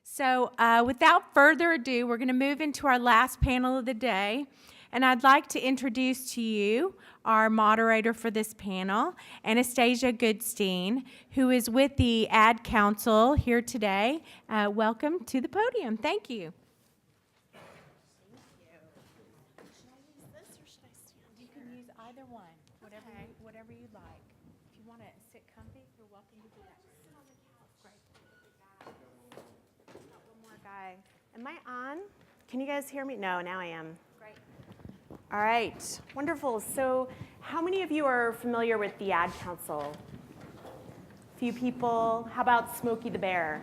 So without further ado, we're going to move into our last panel of the day. And I'd like to introduce to you our moderator for this panel, Anastasia Goodstein, who is with the Ad Council here today. Welcome to the podium. Thank you. You can use either one, whatever you'd like. If you want to sit comfy, you're welcome to do that. Sit on the couch. Great. One more guy. Am I on? Can you guys hear me? No, now I am. Great. All right, wonderful. So how many of you are familiar with the Ad Council? A few people. How about Smokey the Bear?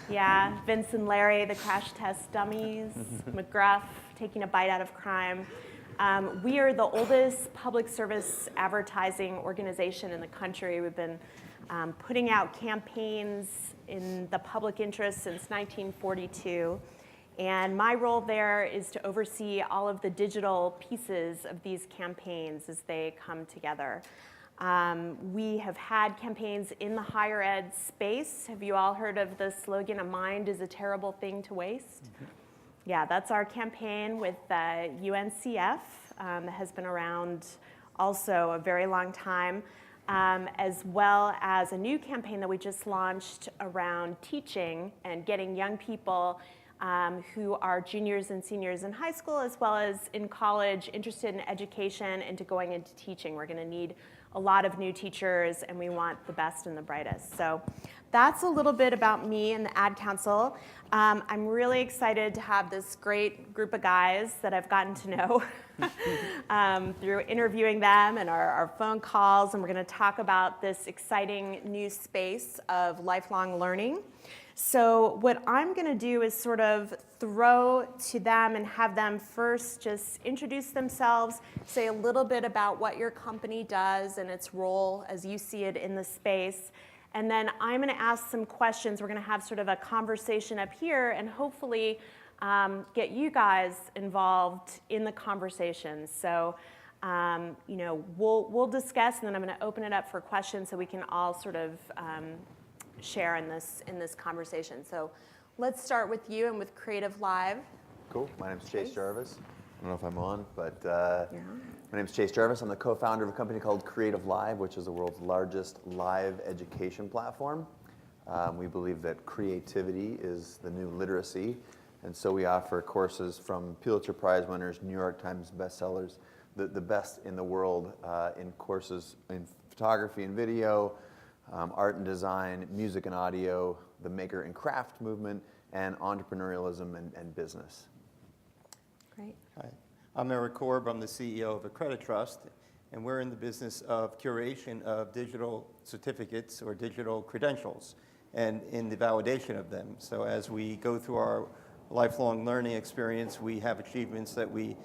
Yeah, Vince and Larry, the crash test dummies, McGruff, taking a bite out of crime. We are the oldest public service advertising organization in the country. We've been putting out campaigns in the public interest since 1942. And my role there is to oversee all of the digital pieces of these campaigns as they come together. We have had campaigns in the higher ed space. Have you all heard of the slogan, "A mind is a terrible thing to waste"? Mm-hmm. Yeah, that's our campaign with UNCF that has been around also a very long time, as well as a new campaign that we just launched around teaching and getting young people who are juniors and seniors in high school as well as in college interested in education into going into teaching. We're going to need a lot of new teachers, and we want the best and the brightest. So that's a little bit about me and the Ad Council. I'm really excited to have this great group of guys that I've gotten to know through interviewing them and our phone calls, and we're going to talk about this exciting new space of lifelong learning. So what I'm going to do is sort of throw to them and have them first just introduce themselves, say a little bit about what your company does and its role as you see it in the space. And then I'm going to ask some questions. We're going to have sort of a conversation up here and hopefully get you guys involved in the conversation. So we'll discuss, and then I'm going to open it up for questions so we can all sort of share in this conversation. So let's start with you and with Creative Live. Cool. My name's Chase Jarvis. I don't know if I'm on, but my name's Chase Jarvis. I'm the co-founder of a company called Creative Live, which is the world's largest live education platform. We believe that creativity is the new literacy, and so we offer courses from Pulitzer Prize winners, New York Times bestsellers, the best in the world in courses in photography and video, art and design, music and audio, the maker and craft movement, and entrepreneurialism and business. Great. Hi, I'm Eric Korb. I'm the CEO of Accreditrust, and we're in the business of curation of digital certificates or digital credentials and in the validation of them. So as we go through our lifelong learning experience, we have achievements that we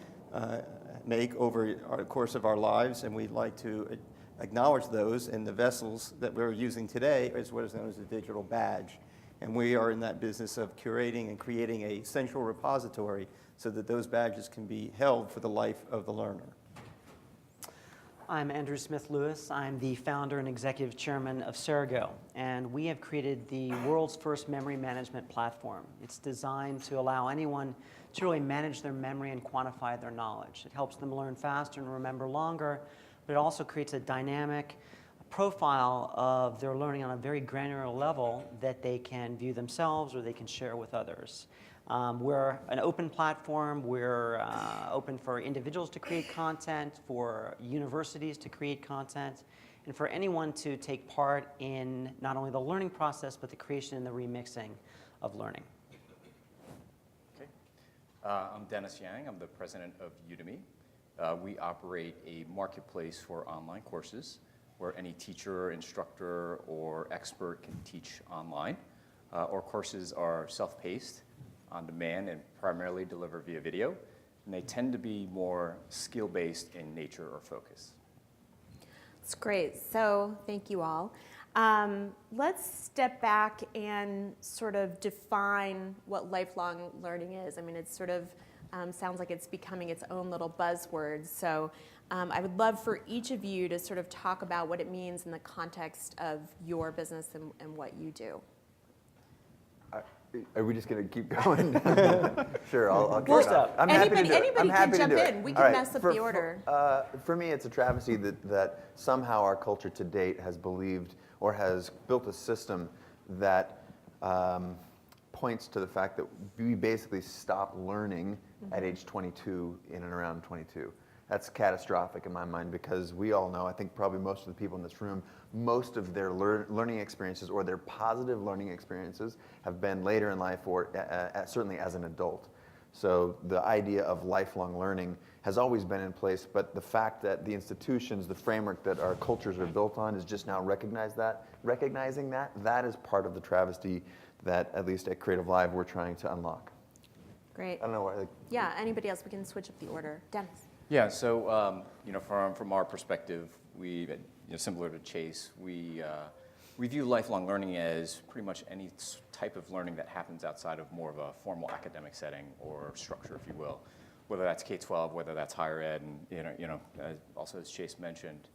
make over the course of our lives, and we'd like to acknowledge those, and the vessels that we're using today is what is known as a digital badge. And we are in that business of curating and creating a central repository so that those badges can be held for the life of the learner. I'm Andrew Smith-Lewis. I'm the founder and executive chairman of Cerigo, and we have created the world's first memory management platform. It's designed to allow anyone to really manage their memory and quantify their knowledge. It helps them learn faster and remember longer, but it also creates a dynamic profile of their learning on a very granular level that they can view themselves or they can share with others. We're an open platform. We're open for individuals to create content, for universities to create content, and for anyone to take part in not only the learning process, but the creation and the remixing of learning. Okay. I'm Dennis Yang. I'm the president of Udemy. We operate a marketplace for online courses where any teacher, instructor, or expert can teach online. Our courses are self-paced, on demand, and primarily delivered via video. And they tend to be more skill-based in nature or focus. That's great. So thank you all. Let's step back and sort of define what lifelong learning is. I mean, it's sort of sounds like it's becoming its own little buzzword. So I would love for each of you to sort of talk about what it means in the context of your business and what you do. Are we just going to keep going? Sure, I'll First kick off. up. I'm happy to do it. Anybody I'm happy can to jump do it. in. We All can right, mess up the order. For me, it's a travesty that somehow our culture to date has believed or has built a system that points to the fact that we basically stop learning at age 22 in and around 22. That's catastrophic in my mind because we all know, I think probably most of the people in this room, most of their learning experiences or their positive learning experiences have been later in life or certainly as an adult. So the idea of lifelong learning has always been in place, but the fact that the institutions, the framework that our cultures are built on is just now recognizing that is part of the travesty that, at least at Creative Live, we're trying to unlock. Great. I don't know why. Yeah, anybody else? We can switch up the order. Dennis. Yeah, so from our perspective, similar to Chase, we view lifelong learning as pretty much any type of learning that happens outside of more of a formal academic setting or structure, if you will, whether that's K-12, whether that's higher ed, and also as Chase mentioned,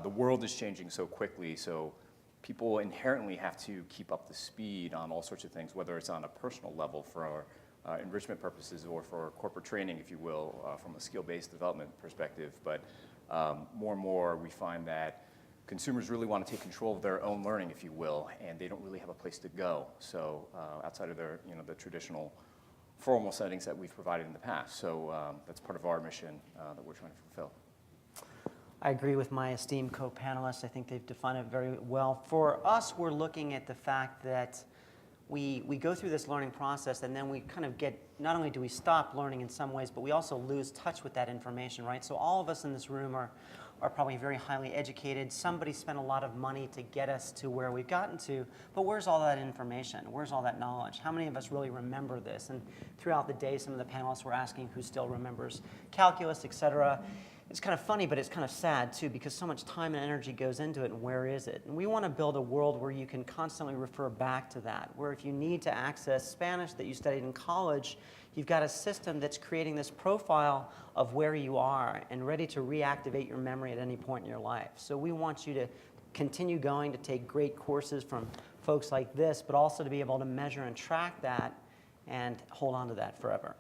the world is changing so quickly, so people inherently have to keep up the speed on all sorts of things, whether it's on a personal level for enrichment purposes or for corporate training, if you will, from a skill-based development perspective. But more and more, we find that consumers really want to take control of their own learning, if you will, and they don't really have a place to go. So outside of their, the traditional formal settings that we've provided in the past. So that's part of our mission that we're trying to fulfill. I agree with my esteemed co-panelists. I think they've defined it very well. For us, we're looking at the fact that we go through this learning process and then we kind of get, not only do we stop learning in some ways, but we also lose touch with that information, right? So all of us in this room are probably very highly educated. Somebody spent a lot of money to get us to where we've gotten to, but where's all that information? Where's all that knowledge? How many of us really remember this? And throughout the day, some of the panelists were asking who still remembers calculus, et cetera. It's kind of funny, but it's kind of sad, too, because so much time and energy goes into it, and where is it? And we want to build a world where you can constantly refer back to that, where if you need to access Spanish that you studied in college, you've got a system that's creating this profile of where you are and ready to reactivate your memory at any point in your life. So we want you to continue going to take great courses from folks like this, but also to be able to measure and track that and hold on to that forever.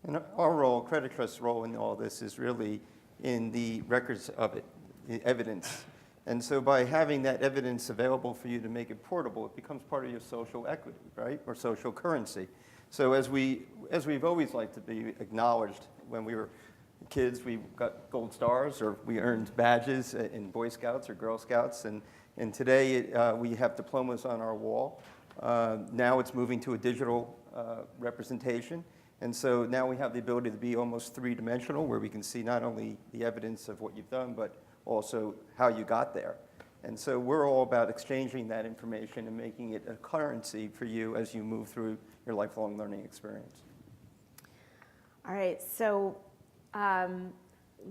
And our role, Credit Trust's role in all this is really in the records of it, the evidence. And so by having that evidence available for you to make it portable, it becomes part of your social equity, right, or social currency. So as we've always liked to be acknowledged, when we were kids, we got gold stars or we earned badges in Boy Scouts or Girl Scouts. And today we have diplomas on our wall. Now it's moving to a digital representation. And so now we have the ability to be almost three-dimensional, where we can see not only the evidence of what you've done, but also how you got there. And so we're all about exchanging that information and making it a currency for you as you move through your lifelong learning experience. All right, so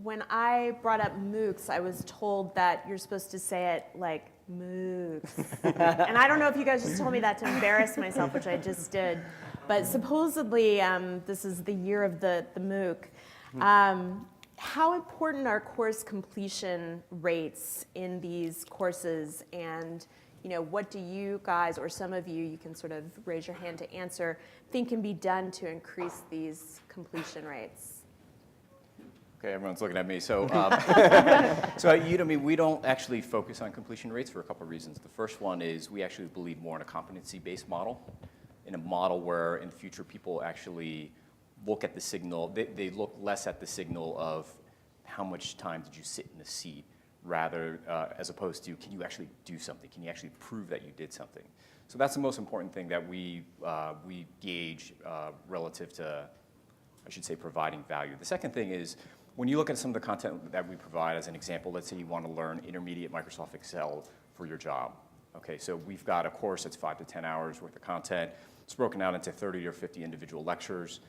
when I brought up MOOCs, I was told that you're supposed to say it like MOOCs. And I don't know if you guys just told me that to embarrass myself, which I just did. But supposedly, this is the year of the MOOC. How important are course completion rates in these courses? And what do you guys, or some of you can sort of raise your hand to answer, think can be done to increase these completion rates? Okay, everyone's looking at me. So, so at Udemy, we don't actually focus on completion rates for a couple of reasons. The first one is we actually believe more in a competency-based model, in a model where in the future people actually look at the signal. They look less at the signal of how much time did you sit in the seat, rather as opposed to can you actually do something? Can you actually prove that you did something? So that's the most important thing that we gauge relative to, I should say, providing value. The second thing is, when you look at some of the content that we provide, as an example, let's say you want to learn intermediate Microsoft Excel for your job. Okay, so we've got a course that's 5 to 10 hours worth of content. It's broken out into 30 or 50 individual lectures.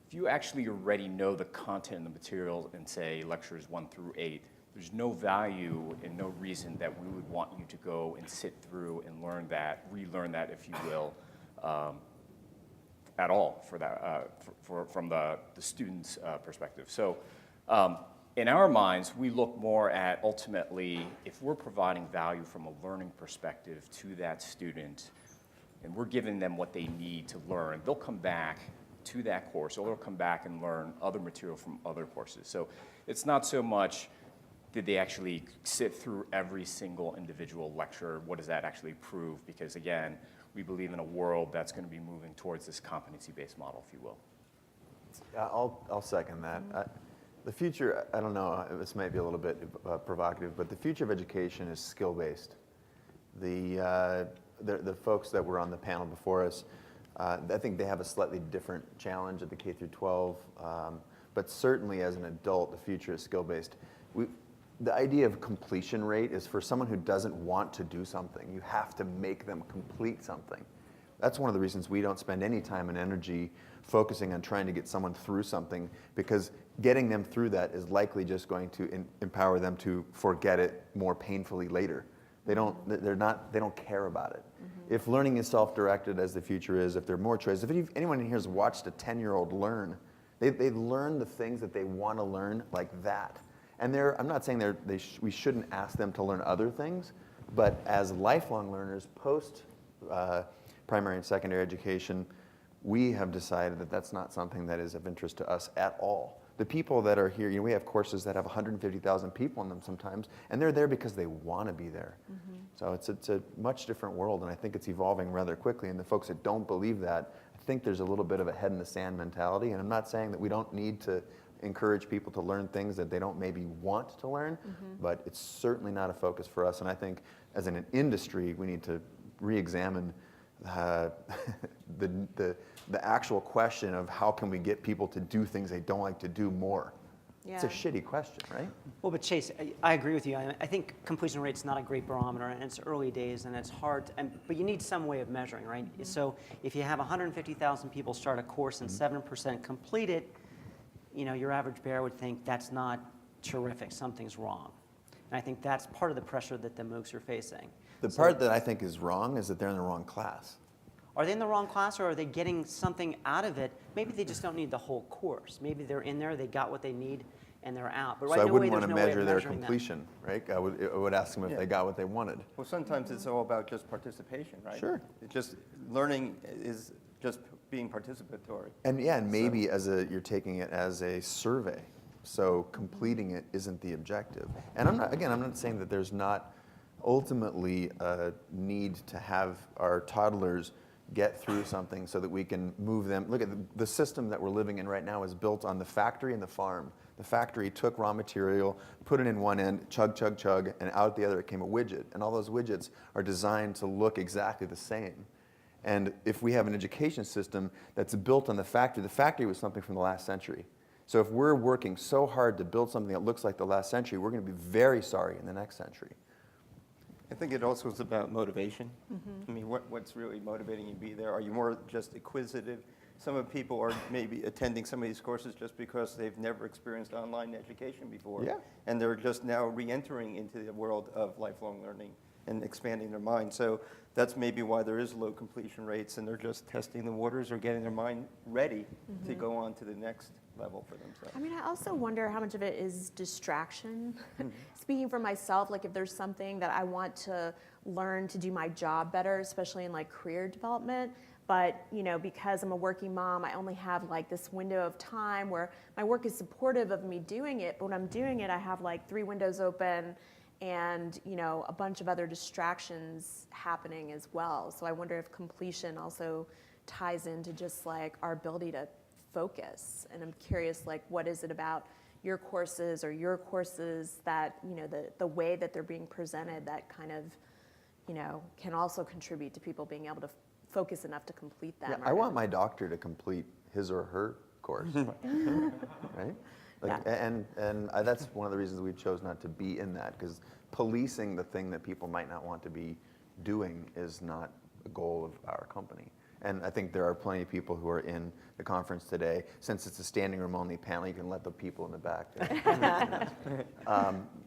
If you actually already know the content and the material in, say, lectures 1 through 8, there's no value and no reason that we would want you to go and sit through and learn that, relearn that, if you will, at all for that, from the student's perspective. So in our minds, we look more at ultimately, if we're providing value from a learning perspective to that student, and we're giving them what they need to learn, they'll come back to that course, or they'll come back and learn other material from other courses. So it's not so much did they actually sit through every single individual lecture, what does that actually prove? Because again, we believe in a world that's going to be moving towards this competency-based model, if you will. Yeah, I'll second that. The future, I don't know, this might be a little bit provocative, but the future of education is skill-based. The folks that were on the panel before us, I think they have a slightly different challenge at the K through 12, but certainly as an adult, the future is skill-based. The idea of completion rate is for someone who doesn't want to do something. You have to make them complete something. That's one of the reasons we don't spend any time and energy focusing on trying to get someone through something, because getting them through that is likely just going to empower them to forget it more painfully later. They don't care about it. Mm-hmm. If learning is self-directed, as the future is, if there are more choices, if anyone in here has watched a 10-year-old learn, they learn the things that they want to learn like that. And I'm not saying we shouldn't ask them to learn other things, but as lifelong learners, post primary and secondary education, we have decided that that's not something that is of interest to us at all. The people that are here, we have courses that have 150,000 people in them sometimes, and they're there because they want to be there. Mm-hmm. So it's a much different world, and I think it's evolving rather quickly. And the folks that don't believe that, I think there's a little bit of a head in the sand mentality. And I'm not saying that we don't need to encourage people to learn things that they don't maybe want to learn, but it's certainly not a focus for us. And I think as an industry, we need to re-examine the actual question of how can we get people to do things they don't like to do more. Yeah. It's a shitty question, right? Well, but Chase, I agree with you. I think completion rate's not a great barometer, and it's early days, and it's hard. But you need some way of measuring, right? Mm-hmm. So if you have 150,000 people start a course and 7% complete it, your average bear would think that's not terrific. Something's wrong. And I think that's part of the pressure that the MOOCs are facing. The part that I think is wrong is that they're in the wrong class. Are they in the wrong class, or are they getting something out of it? Maybe they just don't need the whole course. Maybe they're in there, they got what they need, and they're out. But So I wouldn't want to measure their completion, right? I would ask them if they got what they wanted. Well, sometimes it's all about just participation, right? Sure. It's just learning is just being participatory. And maybe you're taking it as a survey. So completing it isn't the objective. And I'm not saying that there's not ultimately a need to have our toddlers get through something so that we can move them. Look at the system that we're living in right now is built on the factory and the farm. The factory took raw material, put it in one end, chug, chug, chug, and out the other it came a widget. And all those widgets are designed to look exactly the same. And if we have an education system that's built on the factory was something from the last century. So if we're working so hard to build something that looks like the last century, we're going to be very sorry in the next century. I think it also is about motivation. Mm-hmm. I mean, what's really motivating you to be there? Are you more just acquisitive? Some of people are maybe attending some of these courses just because they've never experienced online education before. Yeah. And they're just now re-entering into the world of lifelong learning and expanding their mind. So that's maybe why there is low completion rates, and they're just testing the waters or getting their mind ready to go on to the next level for themselves. I mean, I also wonder how much of it is distraction. Speaking for myself, like if there's something that I want to learn to do my job better, especially in like career development, but because I'm a working mom, I only have like this window of time where my work is supportive of me doing it, but when I'm doing it, I have like 3 windows open and a bunch of other distractions happening as well. So I wonder if completion also ties into just like our ability to focus. And I'm curious, like, what is it about your courses that the way that they're being presented that kind of can also contribute to people being able to focus enough to complete them. Yeah, I want my doctor to complete his or her course, right? Like, Yeah. And that's one of the reasons we chose not to be in that, because policing the thing that people might not want to be doing is not a goal of our company. And I think there are plenty of people who are in the conference today. Since it's a standing room only panel, you can let the people in the back.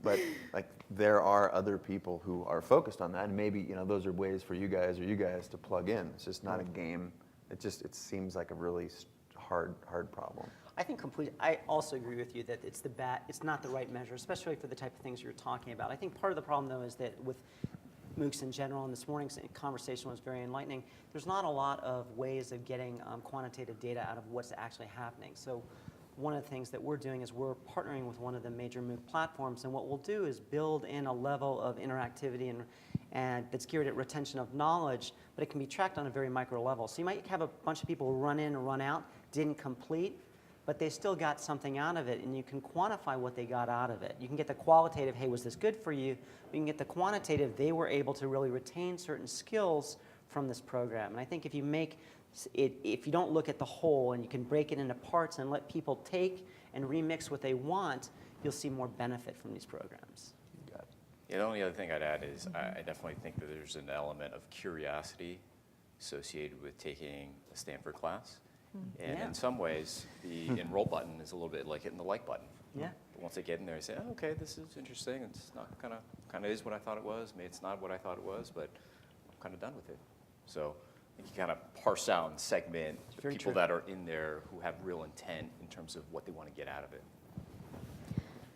But like there are other people who are focused on that, and maybe those are ways for you guys to plug in. It's just not a game. It seems like a really hard problem. I think I also agree with you that it's not the right measure, especially for the type of things you're talking about. I think part of the problem, though, is that with MOOCs in general, and this morning's conversation was very enlightening. There's not a lot of ways of getting quantitative data out of what's actually happening. So one of the things that we're doing is we're partnering with one of the major MOOC platforms, and what we'll do is build in a level of interactivity and that's geared at retention of knowledge, but it can be tracked on a very micro level. So you might have a bunch of people run in or run out, didn't complete, but they still got something out of it, and you can quantify what they got out of it. You can get the qualitative, hey, was this good for you? But you can get the quantitative, they were able to really retain certain skills from this program. And I think if you make it, if you don't look at the whole and you can break it into parts and let people take and remix what they want, you'll see more benefit from these programs. Yeah, the only other thing I'd add is I definitely think that there's an element of curiosity associated with taking a Stanford class. And Yeah. in some ways, the enroll button is a little bit like hitting the like button. Yeah. But once they get in there, they say, oh, okay, this is interesting. It's not kind of is what I thought it was. Maybe it's not what I thought it was, but I'm kind of done with it. So I think you kind of parse out and segment the Very people true. that are in there who have real intent in terms of what they want to get out of it.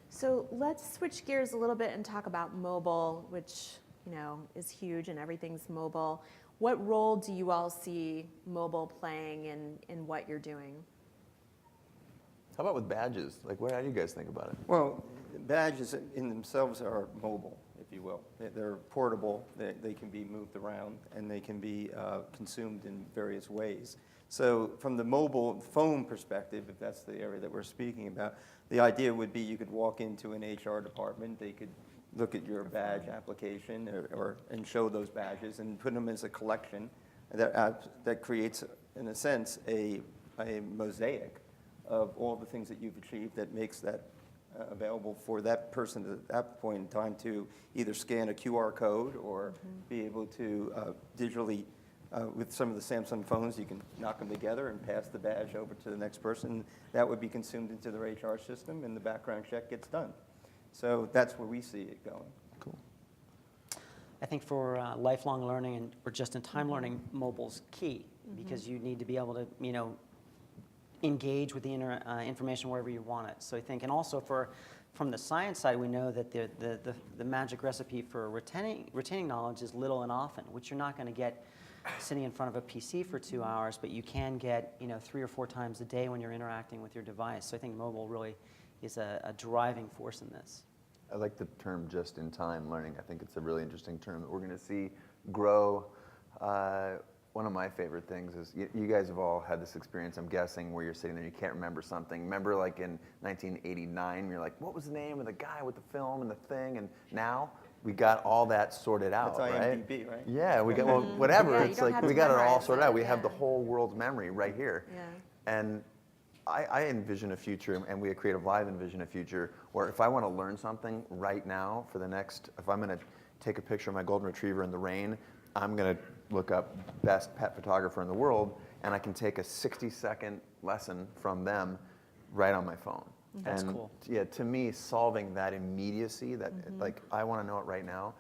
So let's switch gears a little bit and talk about mobile, which is huge and everything's mobile. What role do you all see mobile playing in what you're doing? How about with badges? Like, how do you guys think about it? Well, badges in themselves are mobile, if you will. They're portable, they can be moved around, and they can be consumed in various ways. So from the mobile phone perspective, if that's the area that we're speaking about, the idea would be you could walk into an HR department, they could look at your badge application and show those badges and put them as a collection that creates, in a sense, a mosaic of all the things that you've achieved that makes that available for that person at that point in time to either scan a QR code or be able to digitally, with some of the Samsung phones, you can knock them together and pass the badge over to the next person. That would be consumed into their HR system, and the background check gets done. So that's where we see it going. Cool. I think for lifelong learning or just-in-time learning, mobile's key because you need to be able to, engage with the information wherever you want it. So I think, and also from the science side, we know that the magic recipe for retaining knowledge is little and often, which you're not going to get sitting in front of a PC for 2 hours, but you can get 3 or 4 times a day when you're interacting with your device. So I think mobile really is a driving force in this. I like the term just-in-time learning. I think it's a really interesting term that we're going to see grow. One of my favorite things is you guys have all had this experience, I'm guessing, where you're sitting there and you can't remember something. Remember like in 1989, you're like, what was the name of the guy with the film and the thing? And now we got all that sorted out, That's right? IMDb, right? Yeah, we got, well, whatever. Yeah, you it's don't like have we to got it all memorize sorted it, out. We have the yeah. whole world's memory right here. Yeah. And I envision a future, and we at Creative Live envision a future where if I want to learn something right now for the next, if I'm going to take a picture of my golden retriever in the rain, I'm going to look up best pet photographer in the world, and I can take a 60-second lesson from them right on my phone. That's and cool. Yeah, to me, solving that immediacy, that like I want to know it right now,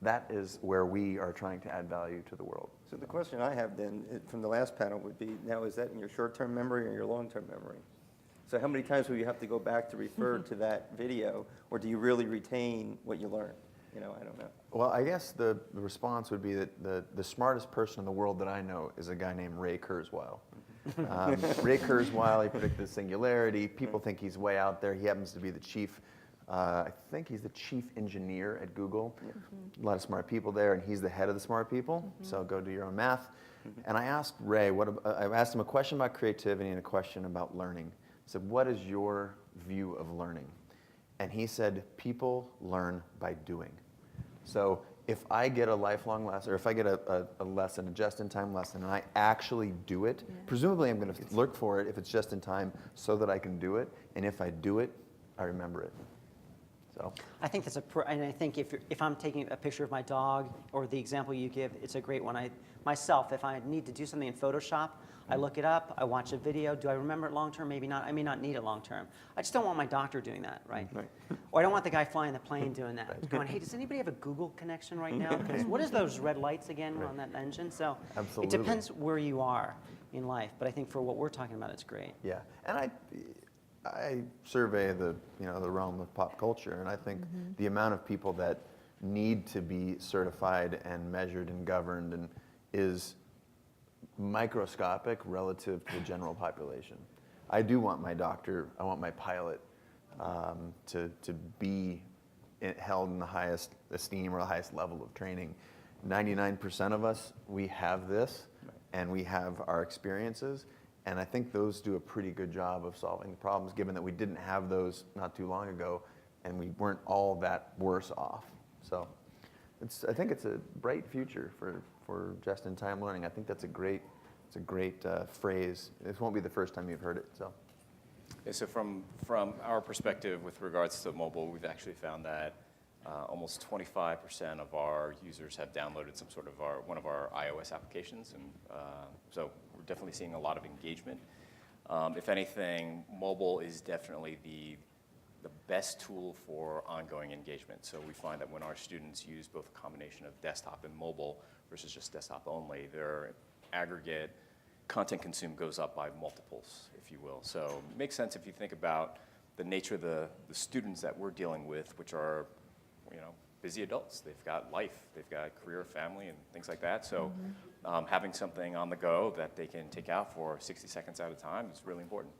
that is where we are trying to add value to the world. So the question I have then from the last panel would be, now is that in your short-term memory or your long-term memory? So how many times will you have to go back to refer to that video, or do you really retain what you learned? I don't know. Well, I guess the response would be that the smartest person in the world that I know is a guy named Ray Kurzweil. Ray Kurzweil, he predicted the singularity. People think he's way out there. He happens to be the chief, I think he's the chief engineer at Google. A lot of smart people there, and he's the head of the smart people. So go do your own math. And I asked Ray, I asked him a question about creativity and a question about learning. I said, what is your view of learning? And he said, people learn by doing. So if I get a lifelong lesson, or if I get a lesson, a just-in-time lesson, and I actually do it, presumably I'm going to look for it if it's just in time so that I can do it. And if I do it, I remember it. So I think that's and I think if I'm taking a picture of my dog, or the example you give, it's a great one. Myself, if I need to do something in Photoshop, I look it up, I watch a video. Do I remember it long term? Maybe not. I may not need it long term. I just don't want my doctor doing that, right? Or I don't want the guy flying the plane doing that. Going, hey, does anybody have a Google connection right now? Because what is those red lights again on that engine? So Absolutely. it depends where you are in life. But I think for what we're talking about, it's great. yeah, and I survey the realm of pop culture, and I think the amount of people that need to be certified and measured and governed and is microscopic relative to the general population. I do want my doctor, I want my pilot to be held in the highest esteem or the highest level of training. 99% of us, we have this, and we have our experiences, and I think those do a pretty good job of solving the problems, given that we didn't have those not too long ago, and we weren't all that worse off. So I think it's a bright future for just-in-time learning. I think that's a great phrase. This won't be the first time you've heard it. So. Yeah, so from our perspective with regards to mobile, we've actually found that almost 25% of our users have downloaded some sort of one of our iOS applications, and so we're definitely seeing a lot of engagement. If anything, mobile is definitely the best tool for ongoing engagement. So we find that when our students use both a combination of desktop and mobile versus just desktop only, their aggregate content consumed goes up by multiples, if you will. So it makes sense if you think about the nature of the students that we're dealing with, which are, busy adults. They've got life, they've got career, family, and things like that. So having something on the go that they can take out for 60 seconds at a time is really important.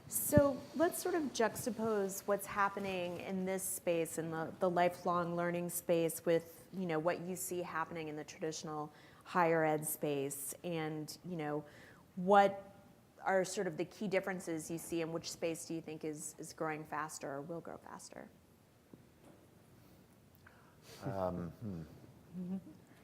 So let's sort of juxtapose what's happening in this space, in the lifelong learning space, with what you see happening in the traditional higher ed space, and what are sort of the key differences you see, and which space do you think is growing faster or will grow faster?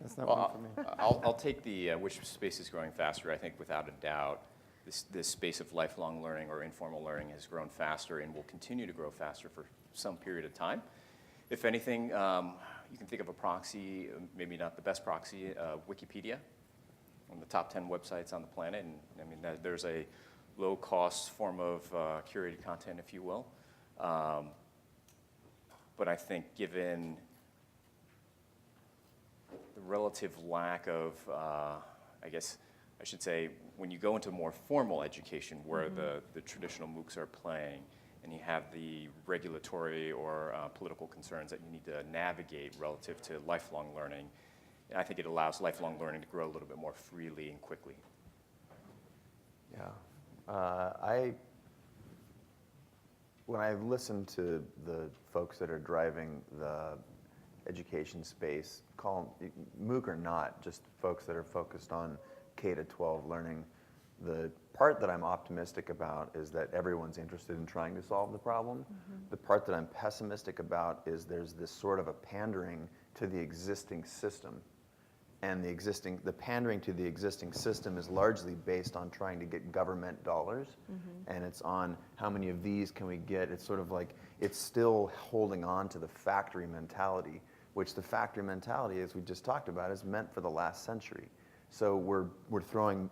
That's not one for me. I'll take the which space is growing faster. I think without a doubt, this space of lifelong learning or informal learning has grown faster and will continue to grow faster for some period of time. If anything, you can think of a proxy, maybe not the best proxy, Wikipedia, one of the top 10 websites on the planet. And I mean, there's a low-cost form of curated content, if you will. But I think given the relative lack of, I guess I should say, when you go into more formal education where the traditional MOOCs are playing, and you have the regulatory or political concerns that you need to navigate relative to lifelong learning, I think it allows lifelong learning to grow a little bit more freely and quickly. Yeah. When I listen to the folks that are driving the education space, call them MOOC or not, just folks that are focused on K-12 learning, the part that I'm optimistic about is that everyone's interested in trying to solve the problem. The part that I'm pessimistic about is there's this sort of a pandering to the existing system. And the pandering to the existing system is largely based on trying to get government dollars. And it's on how many of these can we get. It's sort of like, it's still holding on to the factory mentality, which the factory mentality, as we just talked about, is meant for the last century. So we're throwing,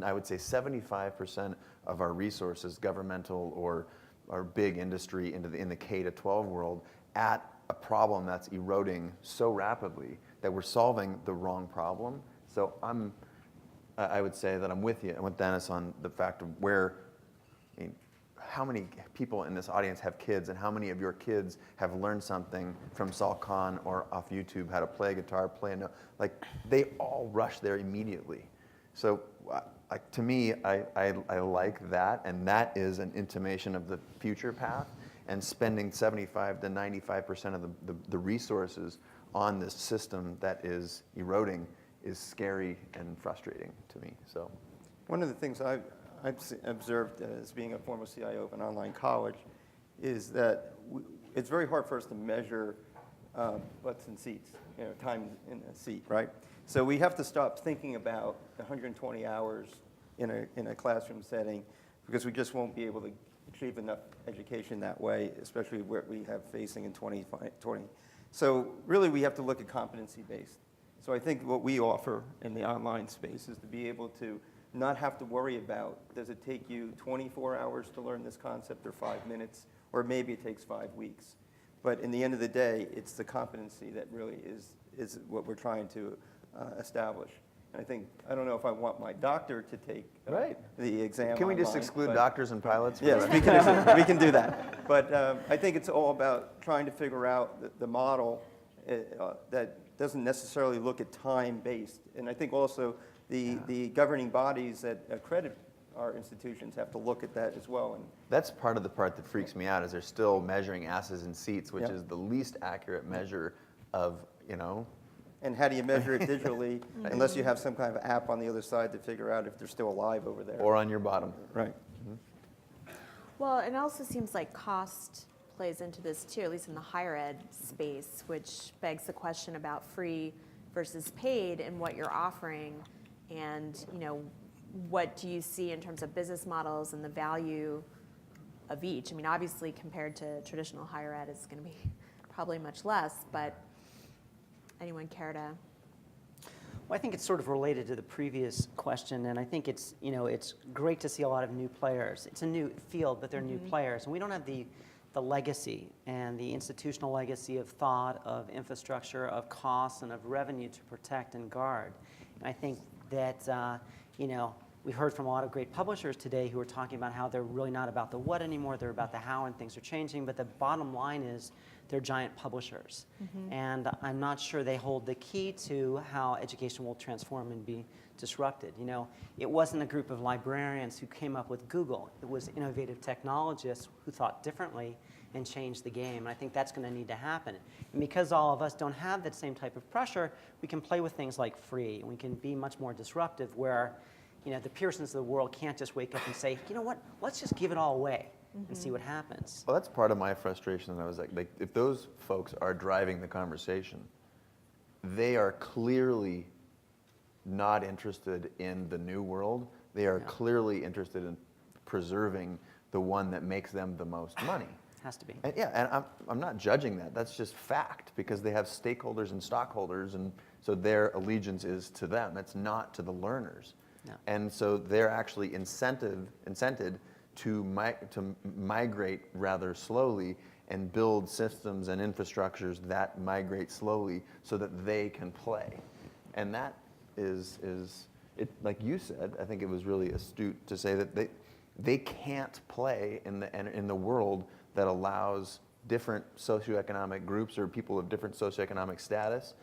I would say 75% of our resources, governmental or big industry, in the K-12 world at a problem that's eroding so rapidly that we're solving the wrong problem. So I would say that I'm with you and with Dennis on the fact of how many people in this audience have kids, and how many of your kids have learned something from Sal Khan or off YouTube, how to play a guitar, play a note. Like, they all rush there immediately. So to me, I like that, and that is an intimation of the future path. And spending 75 to 95% of the resources on this system that is eroding is scary and frustrating to me. So, one of the things I've observed as being a former CIO of an online college is that it's very hard for us to measure butts in seats, time in a seat, right? So we have to stop thinking about 120 hours in a classroom setting, because we just won't be able to achieve enough education that way, especially what we have facing in 2020. So really we have to look at competency-based. So I think what we offer in the online space is to be able to not have to worry about, does it take you 24 hours to learn this concept, or 5 minutes, or maybe it takes 5 weeks. But in the end of the day, it's the competency that really is what we're trying to establish. I don't know if I want my doctor to take Right. the exam. Can we just online, exclude but- doctors and pilots? Yes, we can do that. But I think it's all about trying to figure out the model that doesn't necessarily look at time-based. And I think also the governing bodies that accredit our institutions have to look at that as well. And That's part of the part that freaks me out is they're still measuring asses and seats, which Yep. is the least accurate measure of, you know, And how do you measure it digitally unless you have some kind of app on the other side to figure out if they're still alive over there? or on your bottom. Right. Well, it also seems like cost plays into this too, at least in the higher ed space, which begs the question about free versus paid and what you're offering. And, you know, what do you see in terms of business models and the value of each? I mean, obviously compared to traditional higher ed, it's going to be probably much less, but anyone care to? Well, I think it's sort of related to the previous question, and I think it's, you know, it's great to see a lot of new players. It's a new field, but they're new players, and we don't have the legacy and the institutional legacy of thought, of infrastructure, of costs, and of revenue to protect and guard. And I think that, you know, we heard from a lot of great publishers today who are talking about how they're really not about the what anymore, they're about the how, and things are changing, but the bottom line is they're giant publishers. And I'm not sure they hold the key to how education will transform and be disrupted. You know, it wasn't a group of librarians who came up with Google. It was innovative technologists who thought differently and changed the game. And I think that's going to need to happen. And because all of us don't have that same type of pressure, we can play with things like free. We can be much more disruptive where, you know, the Pearsons of the world can't just wake up and say, you know what, let's just give it all away and see what happens. Well, that's part of my frustration. And I was like, if those folks are driving the conversation, they are clearly not interested in the new world. They are clearly interested in preserving the one that makes them the most money. Has to be. And yeah, and I'm not judging that. That's just fact because they have stakeholders and stockholders, and so their allegiance is to them. It's not to the learners. No. And so they're actually incented to migrate rather slowly and build systems and infrastructures that migrate slowly so that they can play. And that is it, like you said, I think it was really astute to say that they can't play in the world that allows different socioeconomic groups or people of different socioeconomic status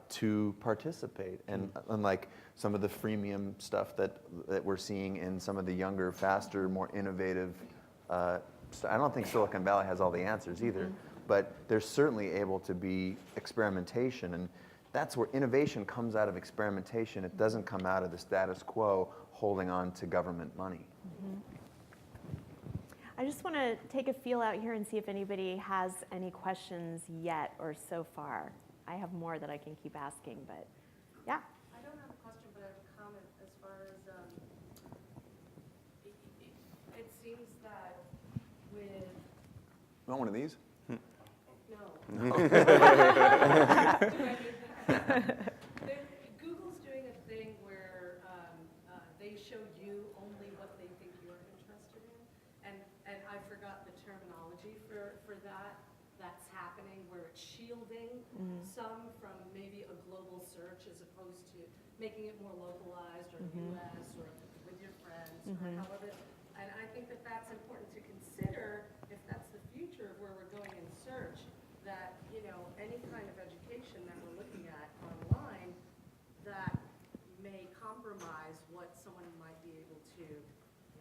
to participate. And unlike some of the freemium stuff that we're seeing in some of the younger, faster, more innovative, I don't think Silicon Valley has all the answers either, but there's certainly able to be experimentation, and that's where innovation comes out of experimentation. It doesn't come out of the status quo holding on to government money. I just want to take a feel out here and see if anybody has any questions yet or so far. I have more that I can keep asking, but yeah. I don't have a question, but I have a comment as far as it seems that with You want one of these? Google's doing a thing where they show you only what they think you're interested in, and I forgot the terminology for that. That's happening where it's shielding some from maybe a global search as opposed to making it more localized or U.S. or with your friends or however. And I think that that's important to consider if that's the future of where we're going in search, that, you know, any kind of education that we're looking at online that may compromise what someone might be able to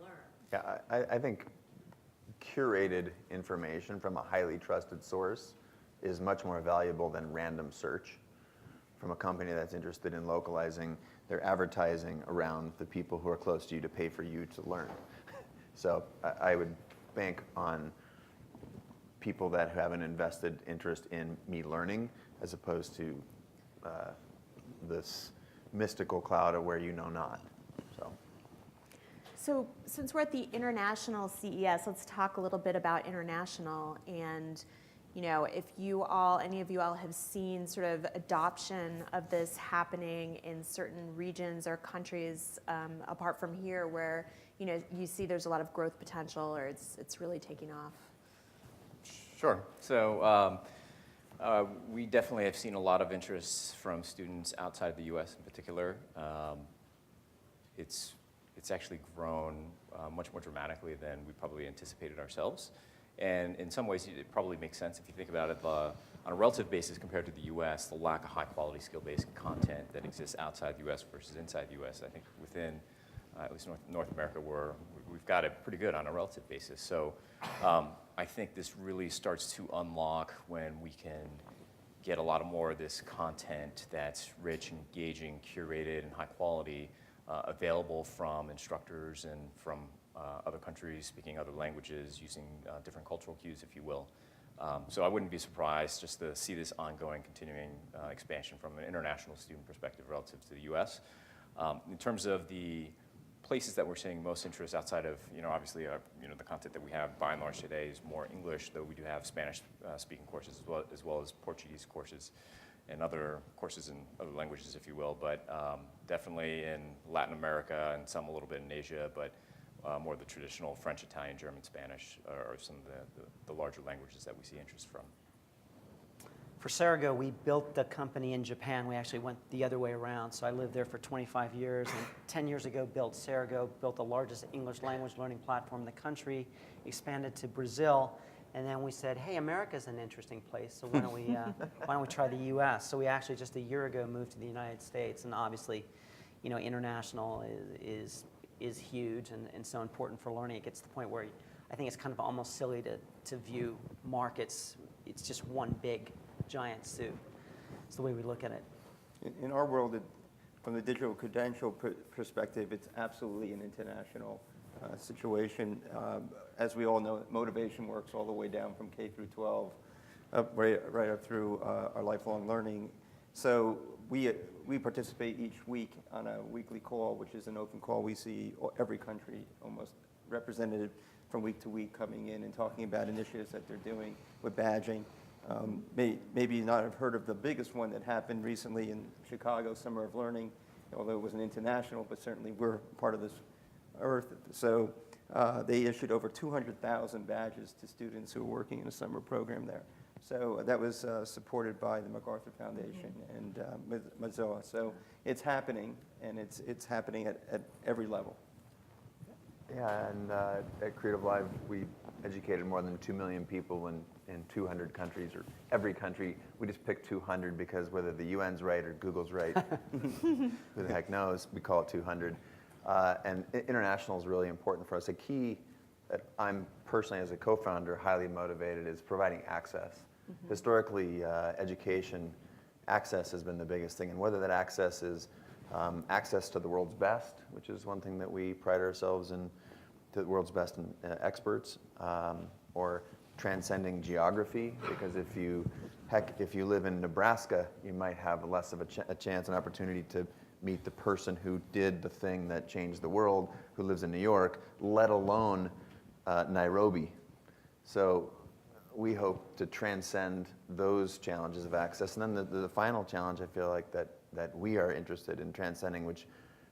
learn. Yeah, I think curated information from a highly trusted source is much more valuable than random search from a company that's interested in localizing their advertising around the people who are close to you to pay for you to learn. So I would bank on people that have an invested interest in me learning as opposed to this mystical cloud of where you know not. So since we're at the International CES, let's talk a little bit about international. And, you know, if you all, any of you all have seen sort of adoption of this happening in certain regions or countries apart from here where, you know, you see there's a lot of growth potential or it's really taking off. Sure. So We definitely have seen a lot of interest from students outside the U.S. in particular. It's actually grown much more dramatically than we probably anticipated ourselves. And in some ways, it probably makes sense if you think about it on a relative basis compared to the U.S., the lack of high-quality skill-based content that exists outside the U.S. versus inside the U.S. I think within at least North America, we've got it pretty good on a relative basis. So I think this really starts to unlock when we can get a lot of more of this content that's rich, engaging, curated, and high quality available from instructors and from other countries speaking other languages, using different cultural cues, if you will. So I wouldn't be surprised just to see this ongoing, continuing expansion from an international student perspective relative to the U.S. In terms of the places that we're seeing most interest outside of, obviously, the content that we have by and large today is more English, though we do have Spanish speaking courses as well as Portuguese courses and other courses in other languages, if you will, but definitely in Latin America and some a little bit in Asia, but more of the traditional French, Italian, German, Spanish are some of the larger languages that we see interest from. For Cerigo, we built the company in Japan. We actually went the other way around. So I lived there for 25 years, and 10 years ago built Cerigo, built the largest English language learning platform in the country, expanded to Brazil, and then we said, hey, America's an interesting place, so why don't we try the U.S.? So we actually just a year ago moved to the United States, and obviously, international is huge and so important for learning. It gets to the point where I think it's kind of almost silly to view markets. It's just one big giant soup. It's the way we look at it. In our world, from the digital credential perspective, it's absolutely an international situation. As we all know, motivation works all the way down from K through 12, right up through our lifelong learning. So we participate each week on a weekly call, which is an open call. We see every country almost represented from week to week coming in and talking about initiatives that they're doing with badging. Maybe not have heard of the biggest one that happened recently in Chicago, Summer of Learning, although it was an international, but certainly we're part of this earth. So they issued over 200,000 badges to students who were working in a summer program there. So that was supported by the MacArthur Foundation and Mozilla. So it's happening, and it's happening at every level. Yeah, and at Creative Live, we educated more than 2 million people in 200 countries, or every country. We just picked 200 because whether the UN's right or Google's right, who the heck knows, we call it 200. And international is really important for us. A key that I'm personally, as a co-founder, highly motivated is providing access. Mm-hmm. Historically, education access has been the biggest thing, and whether that access is access to the world's best, which is one thing that we pride ourselves in, to the world's best experts, or transcending geography, because if you live in Nebraska, you might have less of a chance and opportunity to meet the person who did the thing that changed the world, who lives in New York, let alone Nairobi. So we hope to transcend those challenges of access. And then the final challenge I feel like that we are interested in transcending, which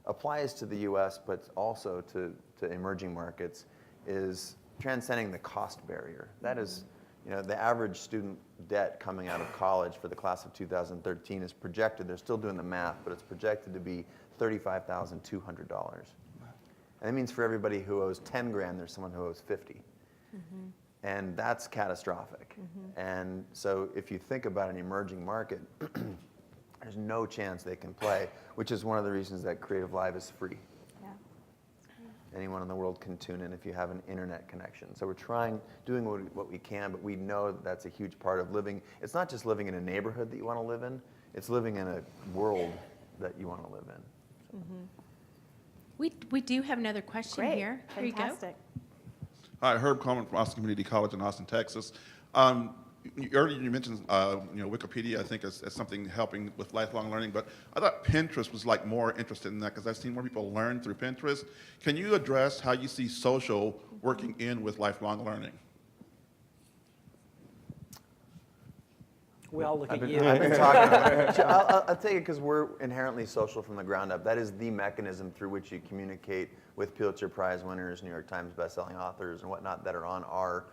applies to the US but also to emerging markets, is transcending the cost barrier. That is, the average student debt coming out of college for the class of 2013 is projected, they're still doing the math, but it's projected to be $35,200. And that means for everybody who owes 10 grand, there's someone who owes 50. Mm-hmm. And that's catastrophic. Mm-hmm. And so if you think about an emerging market, there's no chance they can play, which is one of the reasons that Creative Live is free. Yeah. Anyone in the world can tune in if you have an internet connection. So we're doing what we can, but we know that that's a huge part of living. It's not just living in a neighborhood that you want to live in, it's living in a world that you want to live in. So. Mm-hmm. We do have another question Great. here. Here you go. Fantastic. Hi, Herb Coleman from Austin Community College in Austin, Texas. Earlier you mentioned Wikipedia, I think, as something helping with lifelong learning, but I thought Pinterest was more interested in that because I've seen more people learn through Pinterest. Can you address how you see social working in with lifelong learning? We all look I've at been you. talking about it. I'll tell you, because we're inherently social from the ground up. That is the mechanism through which you communicate with Pulitzer Prize winners, New York Times bestselling authors, and whatnot that are on our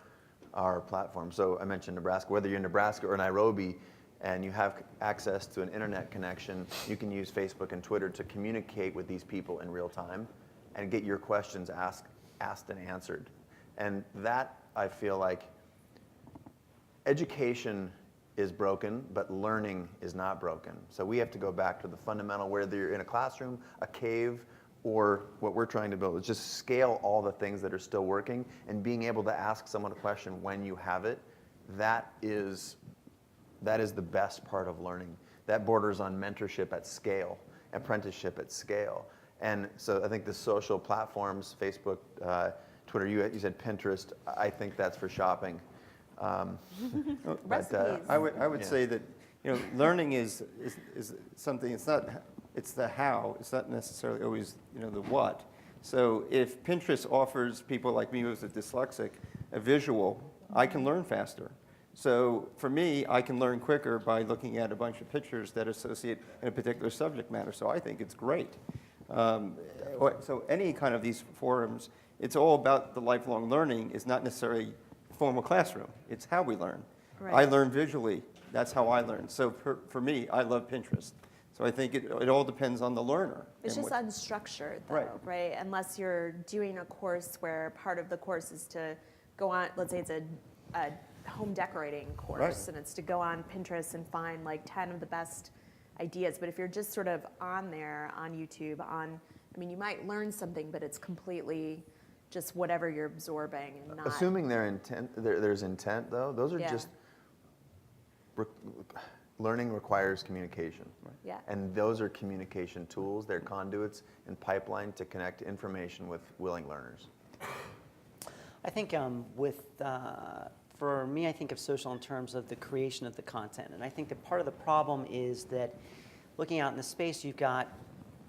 our platform. So I mentioned Nebraska. Whether you're in Nebraska or Nairobi and you have access to an internet connection, you can use Facebook and Twitter to communicate with these people in real time and get your questions asked and answered. And that, I feel like, education is broken, but learning is not broken. So we have to go back to the fundamental, whether you're in a classroom, a cave, or what we're trying to build is just scale all the things that are still working, and being able to ask someone a question when you have it, that is the best part of learning. That borders on mentorship at scale, apprenticeship at scale. And so I think the social platforms, Facebook, Twitter, you said Pinterest, I think that's for shopping. Recipes. I would Yeah. say that, learning is something. It's the how. It's not necessarily always the what. So if Pinterest offers people like me who's a dyslexic a visual, I can learn faster. So for me, I can learn quicker by looking at a bunch of pictures that associate in a particular subject matter. So I think it's great. So any kind of these forums, it's all about the lifelong learning. It's not necessarily formal classroom. It's how we learn. Right. I learn visually. That's how I learn. So for me, I love Pinterest. So I think it all depends on the learner. It's and just what- unstructured, though, Right. right? Unless you're doing a course where part of the course is to go on, let's say it's a home decorating course, Right. and it's to go on Pinterest and find like 10 of the best ideas. But if you're just sort of on there, on YouTube, you might learn something, but it's completely just whatever you're absorbing and not. Assuming there's intent, though, those are Yeah. just, learning requires communication. Yeah. And those are communication tools. They're conduits and pipeline to connect information with willing learners. I think for me, I think of social in terms of the creation of the content. And I think that part of the problem is that looking out in the space, you've got,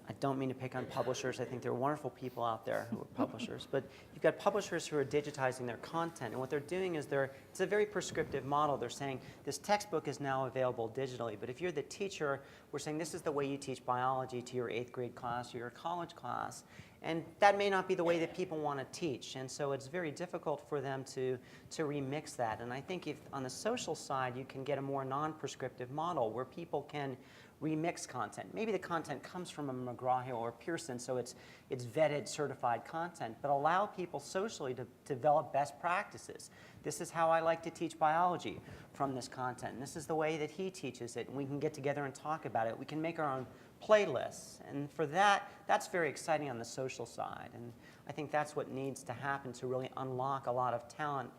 I don't mean to pick on publishers. I think there are wonderful people out there who are publishers. But you've got publishers who are digitizing their content. And what they're doing is it's a very prescriptive model. They're saying this textbook is now available digitally. But if you're the teacher, we're saying this is the way you teach biology to your 8th grade class or your college class. And that may not be the way that people want to teach. And so it's very difficult for them to remix that. And I think if on the social side, you can get a more non-prescriptive model where people can remix content. Maybe the content comes from a McGraw-Hill or Pearson, so it's vetted, certified content, but allow people socially to develop best practices. This is how I like to teach biology from this content. And this is the way that he teaches it. And we can get together and talk about it. We can make our own playlists. And for that's very exciting on the social side. And I think that's what needs to happen to really unlock a lot of talent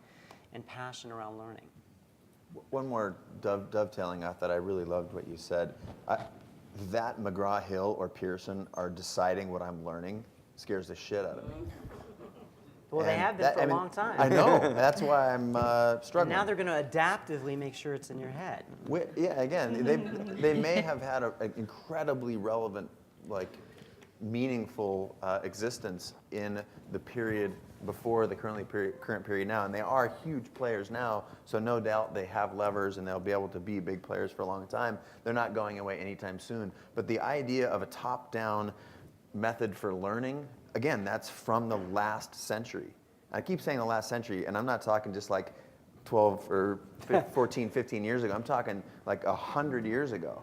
and passion around learning. One more dovetailing off that, I really loved what you said. That McGraw-Hill or Pearson are deciding what I'm learning scares the shit out of me. Well, they And have been that- for a long time. I know. That's why I'm And struggling. now they're going to adaptively make sure it's in your head. Yeah, again, they may have had an incredibly relevant, meaningful existence in the period before the current period now, and they are huge players now, so no doubt they have levers and they'll be able to be big players for a long time. They're not going away anytime soon. But the idea of a top-down method for learning, again, that's from the last century. I keep saying the last century, and I'm not talking just like 12 or 14, 15 years ago. I'm talking like 100 years ago.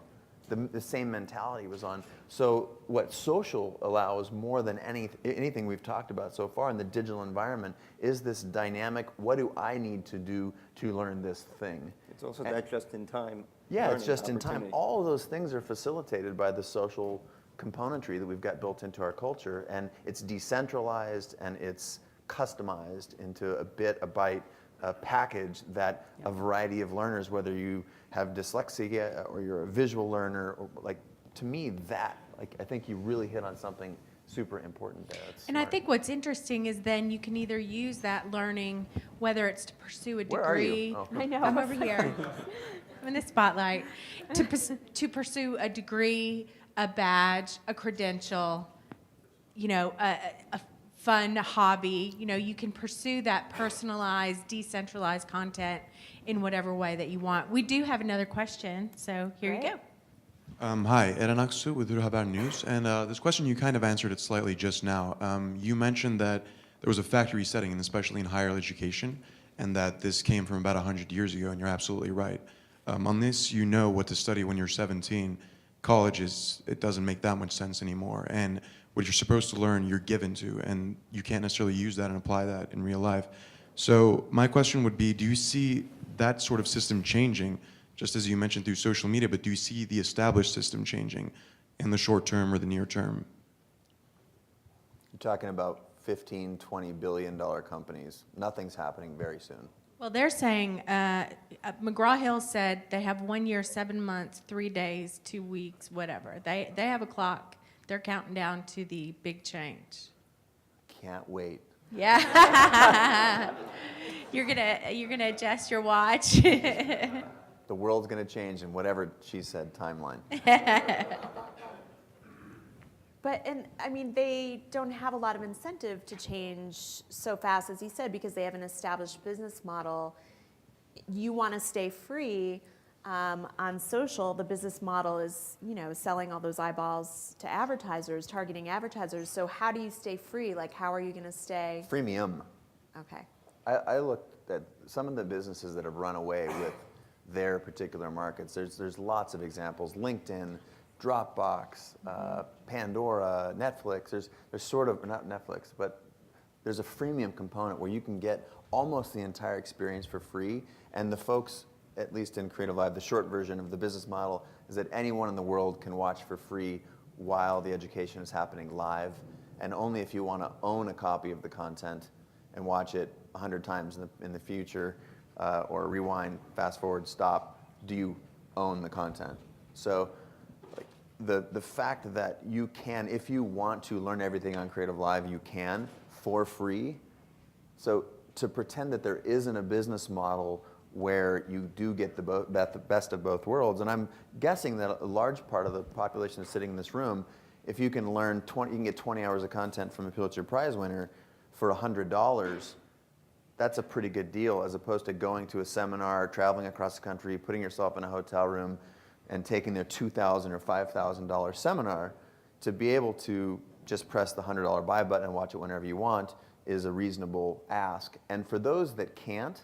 The same mentality was on. So what social allows more than anything we've talked about so far in the digital environment is this dynamic, what do I need to do to learn this thing? It's also that just-in-time. Yeah, it's learning just in time. opportunity. All of those things are facilitated by the social componentry that we've got built into our culture, and it's decentralized and it's customized into a byte, a package that a variety of learners, whether you have dyslexia or you're a visual learner, or to me I think you really hit on something super important there. That's And I smart. think what's interesting is then you can either use that learning, whether it's to pursue a degree. Where are you? Oh. I know. I'm over here. I'm in the spotlight. To pursue a degree, a badge, a credential, a fun hobby. You can pursue that personalized, decentralized content in whatever way that you want. We do have another question, so here you Great. go. Hi, Eren Aksu with Hürriyet Haber News. And this question, you kind of answered it slightly just now. You mentioned that there was a factory setting, and especially in higher education. and that this came from about 100 years ago, and you're absolutely right. On this, you know what to study when you're 17. College it doesn't make that much sense anymore, and what you're supposed to learn, you're given to, and you can't necessarily use that and apply that in real life. So my question would be, do you see that sort of system changing, just as you mentioned through social media, but do you see the established system changing in the short term or the near term? You're talking about 15, $20 billion companies. Nothing's happening very soon. Well, they're saying, McGraw-Hill said they have 1 year, 7 months, 3 days, 2 weeks, whatever. They have a clock. They're counting down to the big change. Can't wait. Yeah. You're gonna adjust your watch. The world's going to change in whatever she said timeline. But, and I mean, they don't have a lot of incentive to change so fast, as he said, because they have an established business model. You want to stay free on social. The business model is, you know, selling all those eyeballs to advertisers, targeting advertisers. So how do you stay free? Like, how are you going to stay? Freemium. Okay. I looked at some of the businesses that have run away with their particular markets. There's lots of examples. LinkedIn, Dropbox, Pandora, Netflix. There's sort of, not Netflix, but there's a freemium component where you can get almost the entire experience for free. And the folks, at least in Creative Live, the short version of the business model is that anyone in the world can watch for free while the education is happening live. And only if you want to own a copy of the content and watch it 100 times in the future, or rewind, fast forward, stop, do you own the content. So the fact that you can, if you want to learn everything on Creative Live, you can for free. So to pretend that there isn't a business model where you do get the best of both worlds, and I'm guessing that a large part of the population that's sitting in this room, if you can learn you can get 20 hours of content from a Pulitzer Prize winner for $100, that's a pretty good deal, as opposed to going to a seminar, traveling across the country, putting yourself in a hotel room, and taking their $2,000 or $5,000 seminar. To be able to just press the $100 buy button and watch it whenever you want is a reasonable ask. And for those that can't,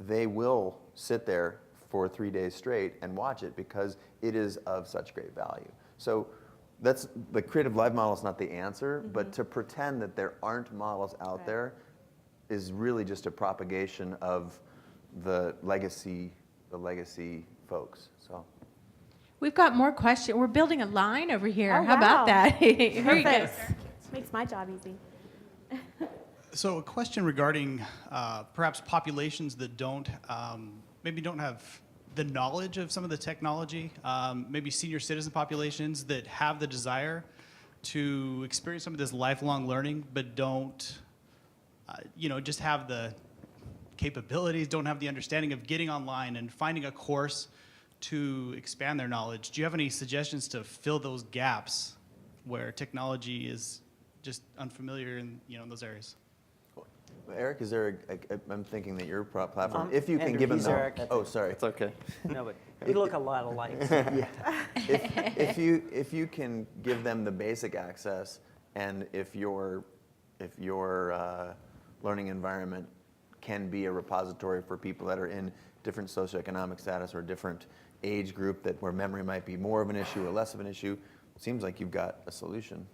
they will sit there for 3 days straight and watch it because it is of such great value. So that's the Creative Live model is not the answer, but to pretend that there aren't models out there is really just a propagation of the legacy folks. So We've got more questions. We're building a line over here. Oh, How about wow. that? Here you go. Perfect. Makes my job easy. So a question regarding perhaps populations that maybe don't have the knowledge of some of the technology, maybe senior citizen populations that have the desire to experience some of this lifelong learning, but don't, just have the capabilities, don't have the understanding of getting online and finding a course to expand their knowledge. Do you have any suggestions to fill those gaps where technology is just unfamiliar in those areas? Eric, is there I'm thinking that your platform, if you can Andrew, give them he's the, Eric. oh, sorry. It's okay. No, but we look a lot alike. If you can give them the basic access, and if your learning environment can be a repository for people that are in different socioeconomic status or different age group where memory might be more of an issue or less of an issue, it seems like you've got a solution.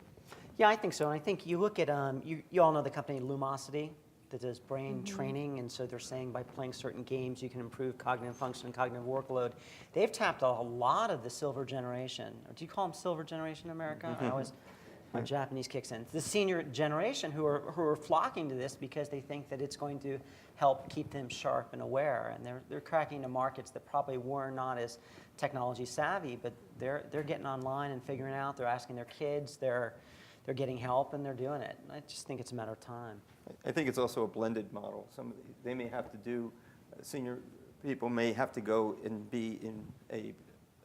Yeah, I think so. And I think you look at, you all know the company Lumosity that does brain training. And so they're saying by playing certain games, you can improve cognitive function and cognitive workload. They've tapped a lot of the silver generation. Or do you call them silver generation in America? I always, my Japanese kicks in. The senior generation who are flocking to this because they think that it's going to help keep them sharp and aware. And they're cracking into markets that probably were not as technology savvy, but they're getting online and figuring out. They're asking their kids. They're getting help, and they're doing it. I just think it's a matter of time. I think it's also a blended model. They may have to do, senior people may have to go and be in an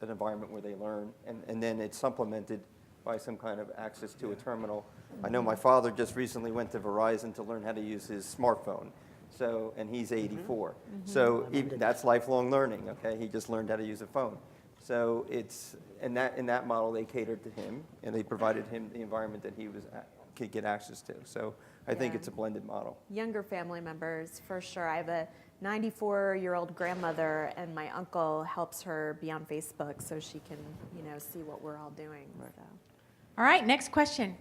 environment where they learn, and then it's supplemented by some kind of access to a terminal. I know my father just recently went to Verizon to learn how to use his smartphone, and he's 84. So that's lifelong learning, okay? He just learned how to use a phone. So it's, in that model, they catered to him, and they provided him the environment that he was could get access to. So I think Yeah. it's a blended model. Younger family members, for sure. I have a 94-year-old grandmother, and my uncle helps her be on Facebook so she can, see what we're all doing. So. All right, next question.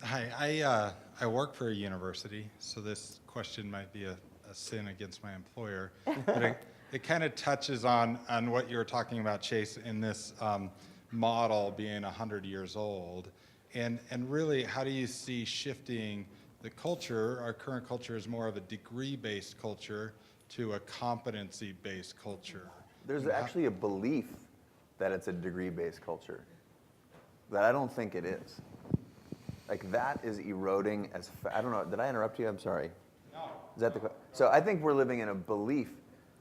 Hi, I work for a university, so this question might be a sin against my employer, but it kind of touches on what you were talking about, Chase, in this model being 100 years old, and really, how do you see shifting the culture? Our current culture is more of a degree-based culture to a competency-based culture. There's actually a belief that it's a degree-based culture that I don't think it is. Like, that is eroding I don't know, did I interrupt you? I'm sorry. No. Is that so I think we're living in a belief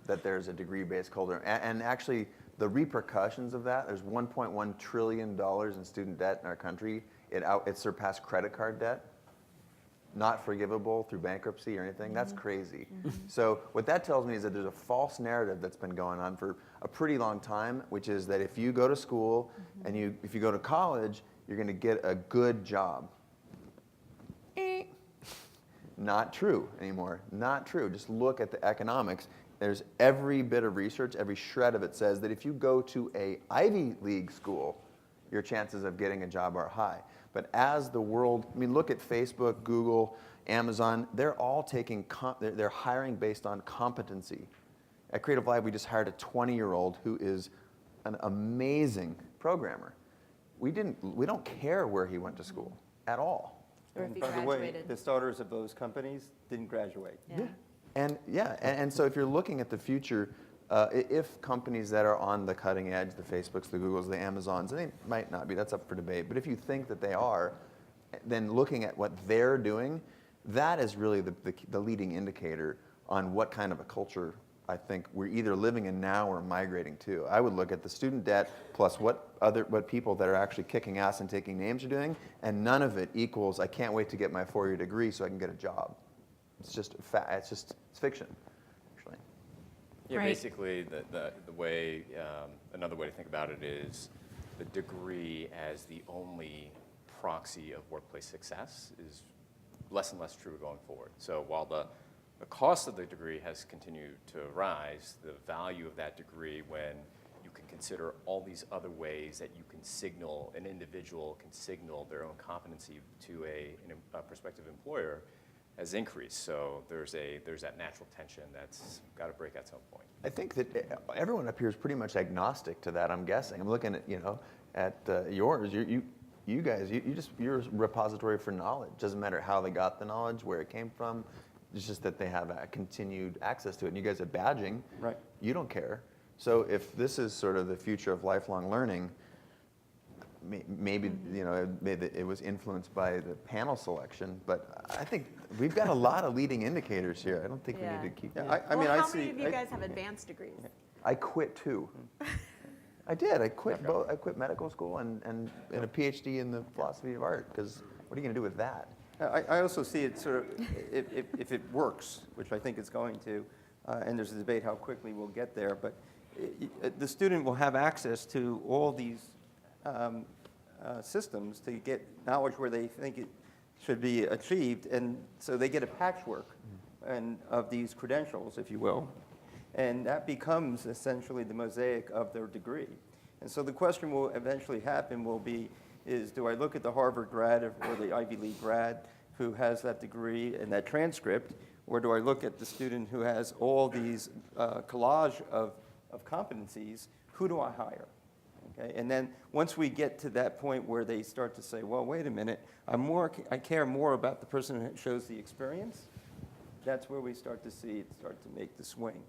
that there's a degree-based culture. And actually, the repercussions of that, there's $1.1 trillion in student debt in our country. It surpassed credit card debt. Not forgivable through bankruptcy or anything. That's crazy. So what that tells me is that there's a false narrative that's been going on for a pretty long time, which is that if you go to school and if you go to college, you're going to get a good job. Not true anymore. Not true. Just look at the economics. There's every bit of research, every shred of it says that if you go to a Ivy League school, your chances of getting a job are high. But as the world, look at Facebook, Google, Amazon, they're all they're hiring based on competency. At Creative Live, we just hired a 20-year-old who is an amazing programmer. We don't care where he went to school at all. Or if And he by the way, graduated. the starters of those companies didn't graduate. Yeah. And so if you're looking at the future, if companies that are on the cutting edge, the Facebooks, the Googles, the Amazons, they might not be, that's up for debate, but if you think that they are, then looking at what they're doing, that is really the leading indicator on what kind of a culture I think we're either living in now or migrating to. I would look at the student debt plus what people that are actually kicking ass and taking names are doing, and none of it equals, I can't wait to get my 4-year degree so I can get a job. It's just it's fiction, actually. Yeah, Right. basically, the way, another way to think about it is the degree as the only proxy of workplace success is less and less true going forward. So while the cost of the degree has continued to rise, the value of that degree when you can consider all these other ways that you can signal, an individual can signal their own competency to a prospective employer has increased. So there's that natural tension that's got to break at some point. I think that everyone up here is pretty much agnostic to that, I'm guessing. I'm looking at, yours. You guys, you're a repository for knowledge. Doesn't matter how they got the knowledge, where it came from. It's just that they have a continued access to it. And you guys are badging. Right. You don't care. So if this is sort of the future of lifelong learning, maybe it was influenced by the panel selection, but I think we've got a lot of leading indicators here. I don't think we need to keep. Yeah, How many of you guys have advanced degrees? I quit too. I did. I quit both. I quit medical school and a PhD in the philosophy of art, because what are you going to do with that? I also see it sort of, if it works, which I think it's going to, and there's a debate how quickly we'll get there, but the student will have access to all these systems to get knowledge where they think it should be achieved, and so they get a patchwork of these credentials, if you will, and that becomes essentially the mosaic of their degree. And so the question will eventually happen is do I look at the Harvard grad or the Ivy League grad who has that degree and that transcript, or do I look at the student who has all these collage of competencies? Who do I hire? Okay? And then once we get to that point where they start to say, well, wait a minute, I care more about the person who shows the experience, that's where we start to see it start to make the swing.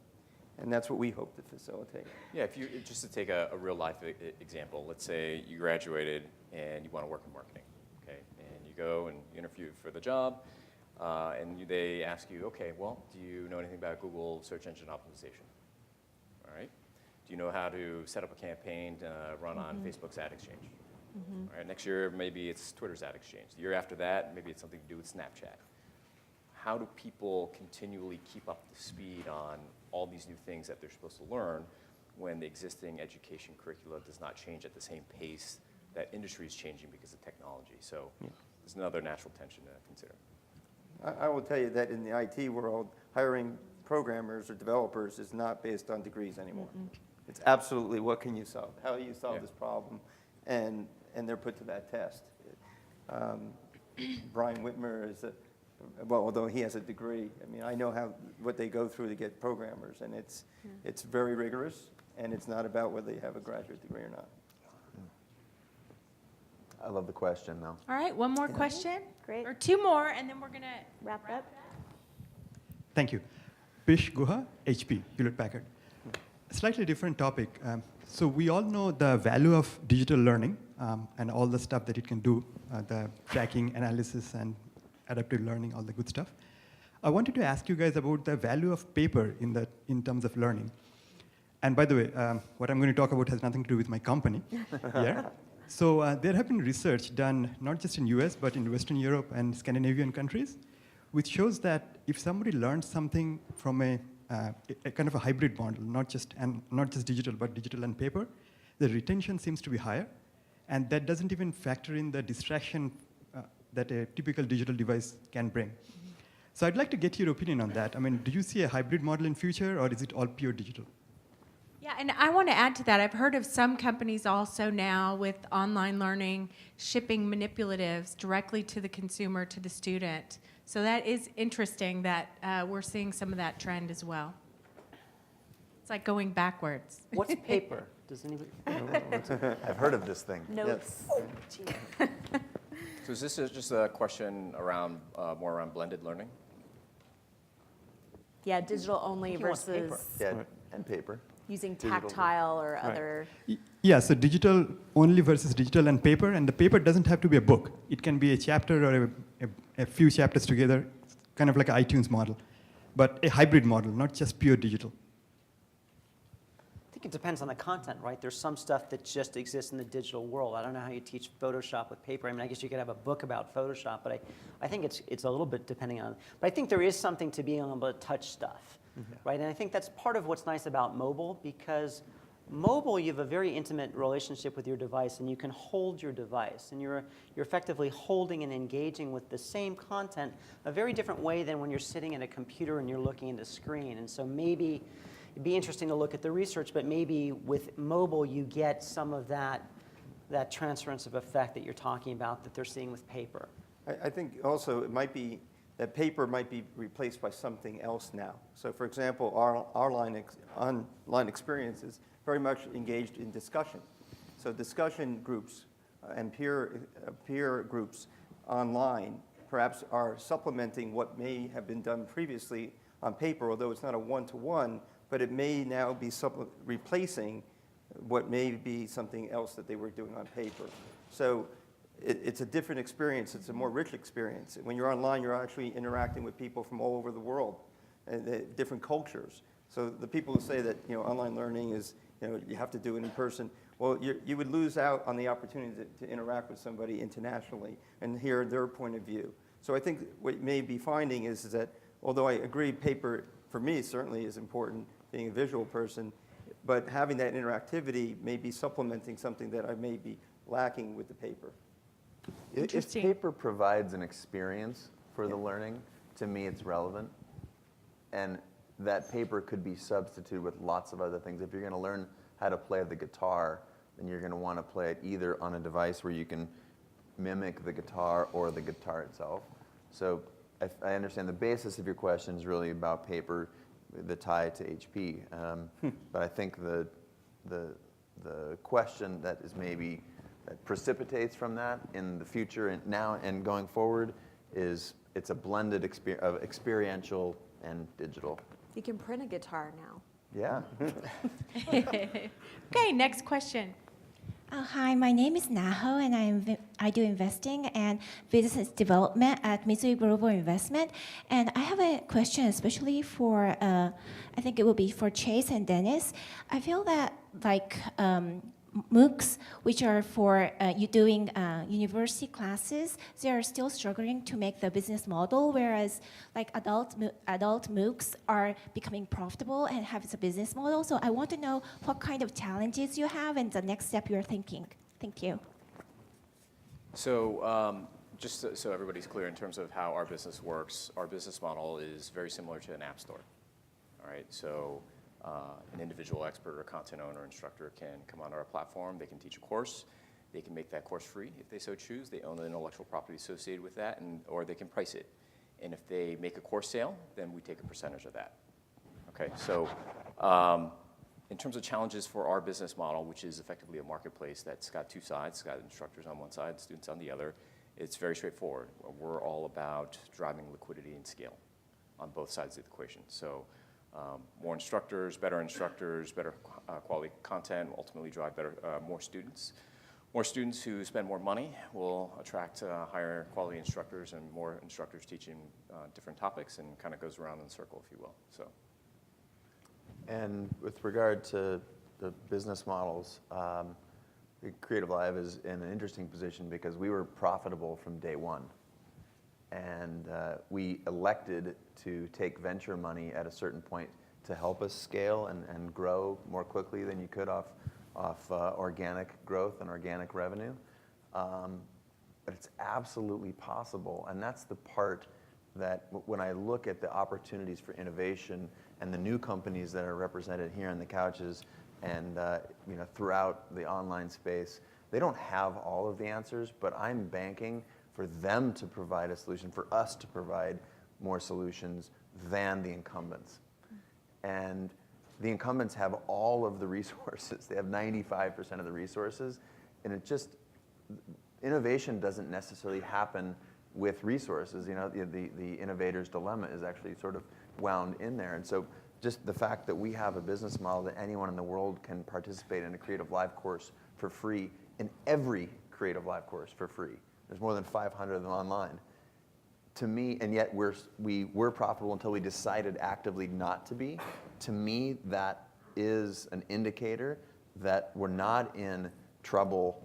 And that's what we hope to facilitate. Yeah, just to take a real life example, let's say you graduated and you want to work in marketing, okay? And you go and you interview for the job, and they ask you, okay, well, do you know anything about Google search engine optimization? All right. Do you know how to set up a campaign to run on Facebook's ad exchange? All right, next year, maybe it's Twitter's ad exchange. The year after that, maybe it's something to do with Snapchat. How do people continually keep up to speed on all these new things that they're supposed to learn when the existing education curricula does not change at the same pace that industry is changing because of technology? So the There's another natural tension to consider. I will tell you that in the IT world, hiring programmers or developers is not based on degrees anymore. It's absolutely what can you solve, how do you solve this problem, and they're put to that test. Brian Whitmer is well, although he has a degree, I mean, I know what they go through to get programmers, and it's very rigorous, and it's not about whether they have a graduate degree or not. I love the question, though. All right, one more question? Great. Or two more, and then we're going to Wrap up. Thank you. Pish Guha, HP, Hewlett Packard. Slightly different topic. So we all know the value of digital learning and all the stuff that it can do, the tracking, analysis, and adaptive learning, all the good stuff. I wanted to ask you guys about the value of paper in terms of learning. And by the way, what I'm going to talk about has nothing to do with my company here. So there have been research done not just in US, but in Western Europe and Scandinavian countries, which shows that if somebody learns something from a kind of a hybrid model, not just digital, but digital and paper, the retention seems to be higher. And that doesn't even factor in the distraction that a typical digital device can bring. So I'd like to get your opinion on that. I mean, do you see a hybrid model in future, or is it all pure digital? Yeah, and I want to add to that. I've heard of some companies also now with online learning shipping manipulatives directly to the consumer, to the student. So that is interesting that we're seeing some of that trend as well. It's like going backwards. What's paper? Does anybody know? I've heard of this thing. Notes. So is this just a question around, more around blended learning? Yeah, digital only He wants paper. versus Yeah, and paper. using Digital. tactile or other. Yeah, so digital only versus digital and paper, and the paper doesn't have to be a book. It can be a chapter or a few chapters together, kind of like an iTunes model, but a hybrid model, not just pure digital. I think it depends on the content, right? There's some stuff that just exists in the digital world. I don't know how you teach Photoshop with paper. I mean, I guess you could have a book about Photoshop, but I think it's a little bit depending on. But I think there is something to being able to touch stuff, right? And I think that's part of what's nice about mobile, because mobile, you have a very intimate relationship with your device, and you can hold your device, and you're effectively holding and engaging with the same content a very different way than when you're sitting at a computer and you're looking at a screen. And so maybe it'd be interesting to look at the research, but maybe with mobile you get some of that transference of effect that you're talking about that they're seeing with paper. I think also it might be that paper might be replaced by something else now. So for example, our online experience is very much engaged in discussion. So discussion groups and peer groups online perhaps are supplementing what may have been done previously on paper, although it's not a one-to-one, but it may now be replacing what may be something else that they were doing on paper. So it's a different experience. It's a more rich experience. When you're online, you're actually interacting with people from all over the world, and different cultures. So the people who say that online learning is you have to do it in person, well, you would lose out on the opportunity to interact with somebody internationally and hear their point of view. So I think what you may be finding is that although I agree paper for me certainly is important, being a visual person, but having that interactivity may be supplementing something that I may be lacking with the paper. If Interesting. paper provides an experience for the learning, to me it's relevant. And that paper could be substituted with lots of other things. If you're going to learn how to play the guitar, then you're going to want to play it either on a device where you can mimic the guitar or the guitar itself. So I understand the basis of your question is really about paper, the tie to HP. But I think the question that is maybe that precipitates from that in the future and now and going forward is it's a blended of experiential and digital. You can print a guitar now. Yeah. Okay, next question. Hi, my name is Naho, and I do investing and business development at Mitsui Global Investment. And I have a question, especially for, I think it will be for Chase and Dennis. I feel that like MOOCs, which are for you doing university classes, they are still struggling to make the business model, whereas like adult MOOCs are becoming profitable and have the business model. So I want to know what kind of challenges you have and the next step you're thinking. Thank you. So just so everybody's clear in terms of how our business works, our business model is very similar to an app store. All right, so an individual expert or content owner, instructor can come onto our platform, they can teach a course, they can make that course free if they so choose, they own the intellectual property associated with that, or they can price it. And if they make a course sale, then we take a percentage of that. Okay, so in terms of challenges for our business model, which is effectively a marketplace that's got two sides, it's got instructors on one side, students on the other, it's very straightforward. We're all about driving liquidity and scale on both sides of the equation. So more instructors, better quality content will ultimately drive more students. More students who spend more money will attract higher quality instructors and more instructors teaching different topics, and kind of goes around in a circle, if you will. So. And with regard to the business models, Creative Live is in an interesting position because we were profitable from day one. And we elected to take venture money at a certain point to help us scale and grow more quickly than you could off organic growth and organic revenue. But it's absolutely possible. And that's the part that when I look at the opportunities for innovation and the new companies that are represented here on the couches and throughout the online space, they don't have all of the answers, but I'm banking for them to provide a solution, for us to provide more solutions than the incumbents. And the incumbents have all of the resources. They have 95% of the resources. And innovation doesn't necessarily happen with resources. The innovator's dilemma is actually sort of wound in there. And so just the fact that we have a business model that anyone in the world can participate in a Creative Live course for free, in every Creative Live course for free. There's more than 500 of them online. To me, and yet we were profitable until we decided actively not to be. To me, that is an indicator that we're not in trouble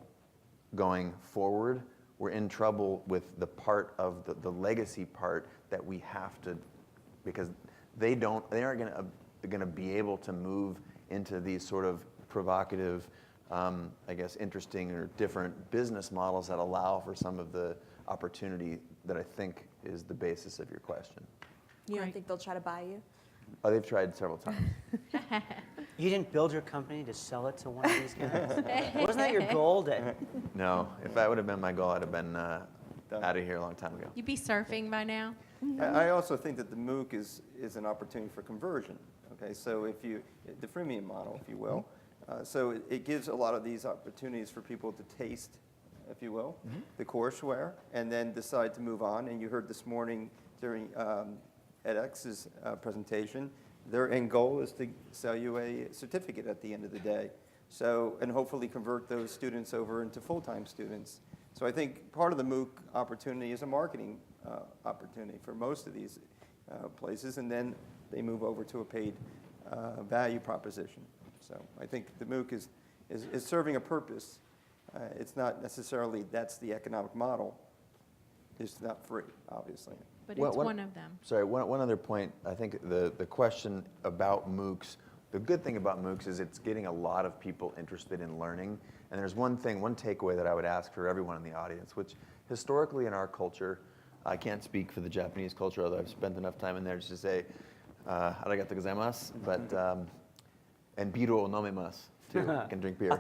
going forward. We're in trouble with the part of the legacy part that we have to, because they aren't going to be able to move into these sort of provocative, interesting or different business models that allow for some of the opportunity that I think is the basis of your question. You don't think they'll try to buy you? Oh, they've tried several times. You didn't build your company to sell it to one of these guys? Wasn't that your goal? No, if that would have been my goal, I'd have been out of here a long time ago. You'd be surfing by now. I also think that the MOOC is an opportunity for conversion. Okay, so the freemium model, if you will, so it gives a lot of these opportunities for people to taste, if you will, the courseware, and then decide to move on. And you heard this morning during edX's presentation, their end goal is to sell you a certificate at the end of the day. So, and hopefully convert those students over into full-time students. So I think part of the MOOC opportunity is a marketing opportunity for most of these places, and then they move over to a paid value proposition. So I think the MOOC is serving a purpose. It's not necessarily that's the economic model. It's not free, obviously. But it's one of them. Sorry, one other point. I think the question about MOOCs, the good thing about MOOCs is it's getting a lot of people interested in learning. And there's one takeaway that I would ask for everyone in the audience, which historically in our culture, I can't speak for the Japanese culture, although I've spent enough time in there just to say, arigatou gozaimasu, but, and biru o nomemasu, too. I can drink beer.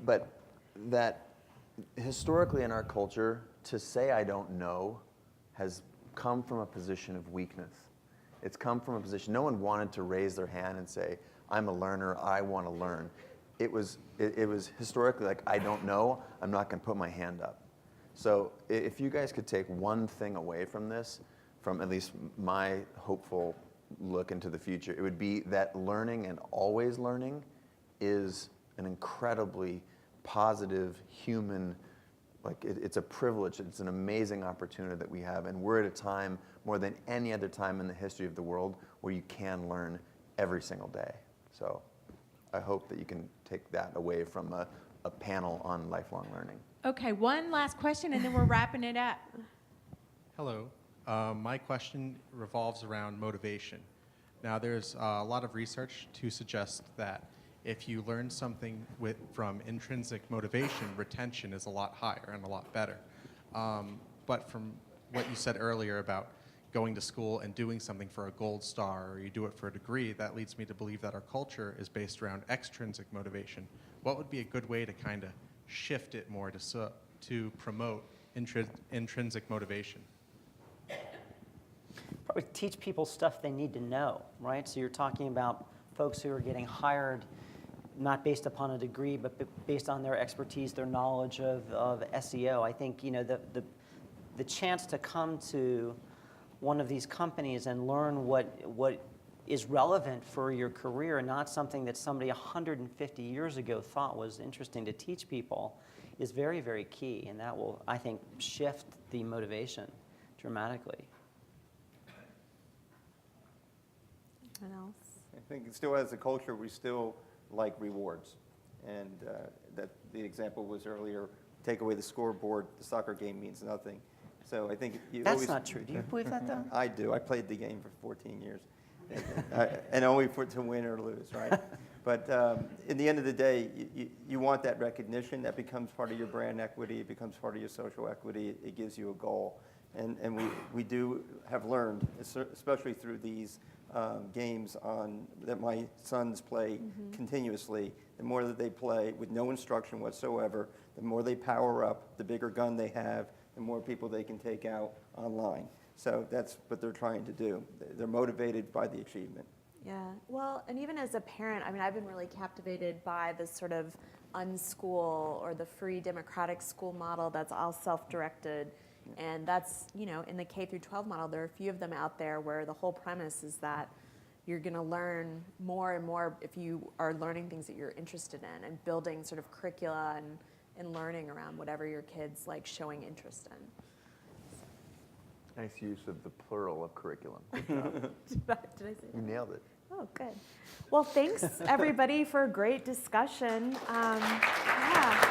But that historically in our culture, to say I don't know has come from a position of weakness. It's come from a position, no one wanted to raise their hand and say, I'm a learner, I want to learn. It was historically like, I don't know, I'm not going to put my hand up. So if you guys could take one thing away from this, from at least my hopeful look into the future, it would be that learning and always learning is an incredibly positive human, it's a privilege, it's an amazing opportunity that we have, and we're at a time more than any other time in the history of the world where you can learn every single day. So I hope that you can take that away from a panel on lifelong learning. Okay, one last question and then we're wrapping it up. Hello. My question revolves around motivation. Now, there's a lot of research to suggest that if you learn something from intrinsic motivation, retention is a lot higher and a lot better. But from what you said earlier about going to school and doing something for a gold star, or you do it for a degree, that leads me to believe that our culture is based around extrinsic motivation. What would be a good way to kind of shift it more to promote intrinsic motivation? Probably teach people stuff they need to know, right? So you're talking about folks who are getting hired not based upon a degree, but based on their expertise, their knowledge of SEO. I think, you know, the chance to come to one of these companies and learn what is relevant for your career, not something that somebody 150 years ago thought was interesting to teach people, is very, very key. And that will, I think, shift the motivation dramatically. Anyone else? I think still as a culture, we still like rewards. And that the example was earlier, take away the scoreboard, the soccer game means nothing. So I think you That's always, not true. Do you believe that, though? I do. I played the game for 14 years. And only to win or lose, right? But in the end of the day, you want that recognition. That becomes part of your brand equity. It becomes part of your social equity. It gives you a goal. And we do have learned, especially through these games that my sons play continuously, the more that they play with no instruction whatsoever, the more they power up, the bigger gun they have, the more people they can take out online. So that's what they're trying to do. They're motivated by the achievement. Yeah, well, and even as a parent, I mean, I've been really captivated by this sort of unschool or the free democratic school model that's all self-directed. And that's, you know, in the K through 12 model, there are a few of them out there where the whole premise is that you're going to learn more and more if you are learning things that you're interested in and building sort of curricula and learning around whatever your kids like showing interest in. Nice use of the plural of curriculum. Did I say that? You nailed it. Oh, good. Well, thanks everybody for a great discussion. Yeah.